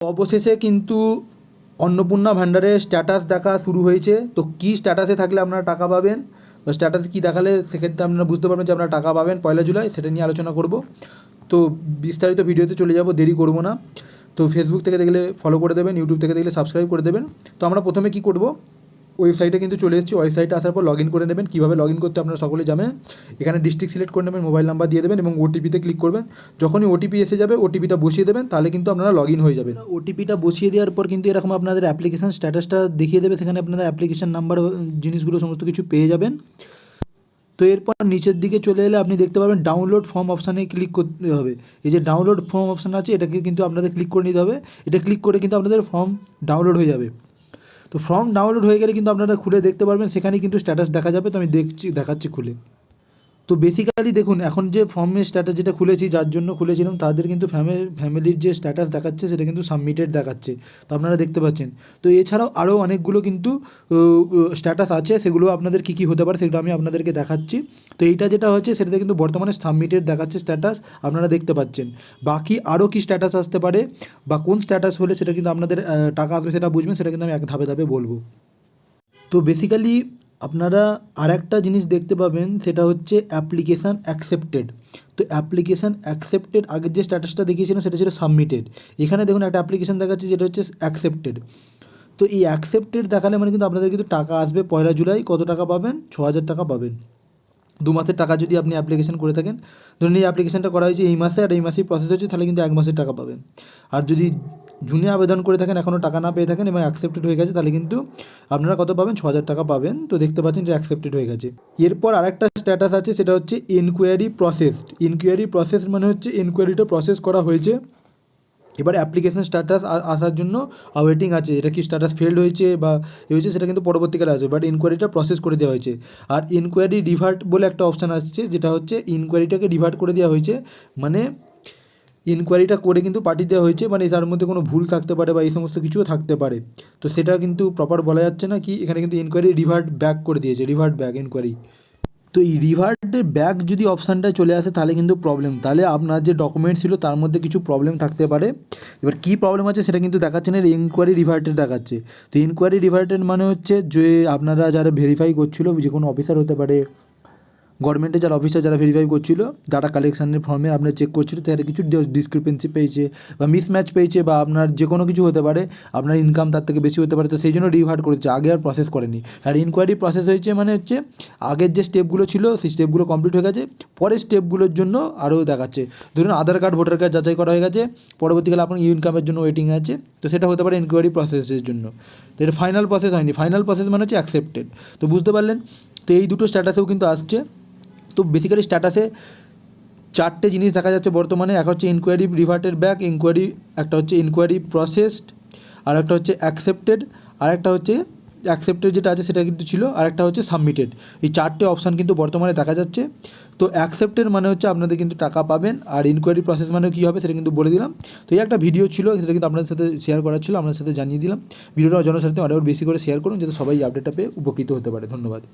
অবশেষে কিন্তু অন্নপূর্ণা ভাণ্ডারের স্ট্যাটাস দেখা শুরু হয়েছে। তো কী স্ট্যাটাসে থাকলে আপনারা টাকা পাবেন বা স্ট্যাটাসে কী দেখালে সেক্ষেত্রে আপনারা বুঝতে পারবেন যে আপনারা টাকা পাবেন 1 জুলাই, সেটা নিয়ে আলোচনা করব। তো বিস্তারিত ভিডিওতে চলে যাব, দেরি করব না। তো ফেসবুক থেকে দেখলে ফলো করে দেবেন, ইউটিউব থেকে দেখলে সাবস্ক্রাইব করে দেবেন। তো আমরা প্রথমে কী করব, ওয়েবসাইটে কিন্তু চলে এসেছি। ওয়েবসাইটে আসার পর লগ ইন করে নেবেন। কীভাবে লগ ইন করতে আপনারা সকলে জানেন। এখানে ডিস্ট্রিক্ট সিলেক্ট করে নেবেন, মোবাইল নাম্বার দিয়ে দেবেন এবং ওটিপিতে ক্লিক করবেন। যখনই ওটিপি এসে যাবে ওটিপিটা বসিয়ে দেবেন, তাহলে কিন্তু আপনারা লগ ইন হয়ে যাবেন। ওটিপিটা বসিয়ে দেওয়ার পর কিন্তু এরকম আপনাদের অ্যাপ্লিকেশান স্ট্যাটাসটা দেখিয়ে দেবে। সেখানে আপনারা অ্যাপ্লিকেশান নাম্বার জিনিসগুলো সমস্ত কিছু পেয়ে যাবেন। তো এরপর নিচের দিকে চলে এলে আপনি দেখতে পাবেন ডাউনলোড ফর্ম অপশানে ক্লিক করতে হবে। এই যে ডাউনলোড ফর্ম অপশান আছে, এটাকে কিন্তু আপনাদের ক্লিক করে নিতে হবে। এটা ক্লিক করে কিন্তু আপনাদের ফর্ম ডাউনলোড হয়ে যাবে। তো ফর্ম ডাউনলোড হয়ে গেলে কিন্তু আপনারা খুলে দেখতে পারবেন, সেখানে কিন্তু স্ট্যাটাস দেখা যাবে। তো আমি দেখাচ্ছি খুলে। তো বেসিক্যালি দেখুন, এখন যে ফর্মের স্ট্যাটাস যেটা খুলেছি, যার জন্য খুলেছিলাম, তাদের কিন্তু ফ্যামিলির যে স্ট্যাটাস দেখাচ্ছে সেটা কিন্তু সাবমিটেড দেখাচ্ছে। তো আপনারা দেখতে পাচ্ছেন। তো এছাড়াও আরও অনেকগুলো কিন্তু স্ট্যাটাস আছে, সেগুলো আপনাদের কী কী হতে পারে সেগুলো আমি আপনাদেরকে দেখাচ্ছি। তো এইটা যেটা হচ্ছে সেটাতে কিন্তু বর্তমানে সাবমিটেড দেখাচ্ছে স্ট্যাটাস, আপনারা দেখতে পাচ্ছেন। বাকি আরও কী স্ট্যাটাস আসতে পারে বা কোন স্ট্যাটাস হলে সেটা কিন্তু আপনাদের টাকা আসবে সেটা বুঝবেন, সেটা কিন্তু আমি এক ধাপে ধাপে বলবো। তো বেসিক্যালি আপনারা আরেকটা জিনিস দেখতে পাবেন, সেটা হচ্ছে অ্যাপ্লিকেশান অ্যাকসেপ্টেড। তো অ্যাপ্লিকেশান অ্যাকসেপ্টেড, আগের যে স্ট্যাটাসটা দেখিয়েছিলাম সেটা ছিল সাবমিটেড। এখানে দেখুন একটা অ্যাপ্লিকেশান দেখাচ্ছে যেটা হচ্ছে অ্যাকসেপ্টেড। তো এই অ্যাকসেপ্টেড দেখালে মানে কিন্তু আপনাদের কিন্তু টাকা আসবে 1 জুলাই। কত টাকা পাবেন? 6,000 টাকা পাবেন। 2 মাসের টাকা যদি আপনি অ্যাপ্লিকেশান করে থাকেন, ধরুন এই অ্যাপ্লিকেশানটা করা হয়েছে এই মাসে আর এই মাসেই প্রসেস হচ্ছে, তাহলে কিন্তু 1 মাসের টাকা পাবেন। আর যদি জুনে আবেদন করে থাকেন, এখনও টাকা না পেয়ে থাকেন এবং অ্যাকসেপ্টেড হয়ে গেছে, তাহলে কিন্তু আপনারা কত পাবেন? 6,000 টাকা পাবেন। তো দেখতে পাচ্ছেন যে অ্যাকসেপ্টেড হয়ে গেছে। এরপর আরেকটা স্ট্যাটাস আছে, সেটা হচ্ছে ইনকোয়ারি প্রসেসড। ইনকোয়ারি প্রসেস মানে হচ্ছে ইনকোয়ারিটা প্রসেস করা হয়েছে। এবার অ্যাপ্লিকেশন স্ট্যাটাস আসার জন্য ওয়েটিং আছে। এটা কি স্ট্যাটাস ফেলড হয়েছে বা এ হয়েছে সেটা কিন্তু পরবর্তীকালে আসবে, বাট ইনকোয়ারিটা প্রসেস করে দেওয়া হয়েছে। আর ইনকোয়ারি রিভার্ট বলে একটা অপশান আসছে, যেটা হচ্ছে ইনকোয়ারিটাকে রিভার্ট করে দেওয়া হয়েছে। মানে ইনকোয়ারিটা করে কিন্তু পাঠিয়ে দেওয়া হয়েছে, মানে তার মধ্যে কোনো ভুল থাকতে পারে বা এই সমস্ত কিছুও থাকতে পারে। তো সেটা কিন্তু প্রপার বলা যাচ্ছে না, কি এখানে কিন্তু ইনকোয়ারি রিভার্ট ব্যাক করে দিয়েছে, রিভার্ট ব্যাক ইনকোয়ারি। তো এই রিভার্টের ব্যাক যদি অপশানটা চলে আসে তাহলে কিন্তু প্রবলেম, তাহলে আপনার যে ডকুমেন্ট ছিল তার মধ্যে কিছু প্রবলেম থাকতে পারে। এবার কী প্রবলেম আছে সেটা কিন্তু দেখাচ্ছে না, ইনকোয়ারি রিভার্টেড দেখাচ্ছে। তো ইনকোয়ারি রিভার্টেড মানে হচ্ছে যে আপনারা যারা ভেরিফাই করছিল, যে কোনো অফিসার হতে পারে, গভর্নমেন্টের যারা অফিসার যারা ভেরিফাই করছিল, ডাটা কালেকশানের ফর্মে আপনার চেক করছিল, তাদের কিছু ডিসক্রিপেন্সি পেয়েছে বা মিসম্যাচ পেয়েছে বা আপনার যে কোনো কিছু হতে পারে, আপনার ইনকাম তার থেকে বেশি হতে পারে। তো সেই জন্য রিভার্ট করেছে, আগে আর প্রসেস করেনি। আর ইনকোয়ারি প্রসেস হয়েছে মানে হচ্ছে আগের যে স্টেপগুলো ছিল সেই স্টেপগুলো কমপ্লিট হয়ে গেছে, পরের স্টেপগুলোর জন্য আরও দেখাচ্ছে। ধরুন আধার কার্ড ভোটার কার্ড যাচাই করা হয়ে গেছে, পরবর্তীকালে আপনার ইনকামের জন্য ওয়েটিং আছে। তো সেটা হতে পারে ইনকোয়ারি প্রসেসের জন্য। তো এটা ফাইনাল প্রসেস হয়নি, ফাইনাল প্রসেস মানে হচ্ছে অ্যাকসেপ্টেড। তো বুঝতে পারলেন। তো এই দুটো স্ট্যাটাসেও কিন্তু আসছে। তো বেসিক্যালি স্ট্যাটাসে 4টে জিনিস দেখা যাচ্ছে বর্তমানে। এক হচ্ছে ইনকোয়ারি রিভার্টেড ব্যাক, ইনকোয়ারি, একটা হচ্ছে ইনকোয়ারি প্রসেসড, আর একটা হচ্ছে অ্যাকসেপ্টেড, আর একটা হচ্ছে অ্যাকসেপ্টেড যেটা আছে সেটা কিন্তু ছিল, আর একটা হচ্ছে সাবমিটেড। এই 4টে অপশান কিন্তু বর্তমানে দেখা যাচ্ছে। তো অ্যাকসেপ্টেড মানে হচ্ছে আপনাদের কিন্তু টাকা পাবেন, আর ইনকোয়ারি প্রসেস মানে কী হবে সেটা কিন্তু বলে দিলাম। তো এই একটা ভিডিও ছিল, সেটা কিন্তু আপনাদের সাথে শেয়ার করার ছিল, আপনাদের সাথে জানিয়ে দিলাম। ভিডিওটা জনসাধারণের আরও বেশি করে শেয়ার করুন, যাতে সবাই আপডেটটা পেয়ে উপকৃত হতে পারে। ধন্যবাদ।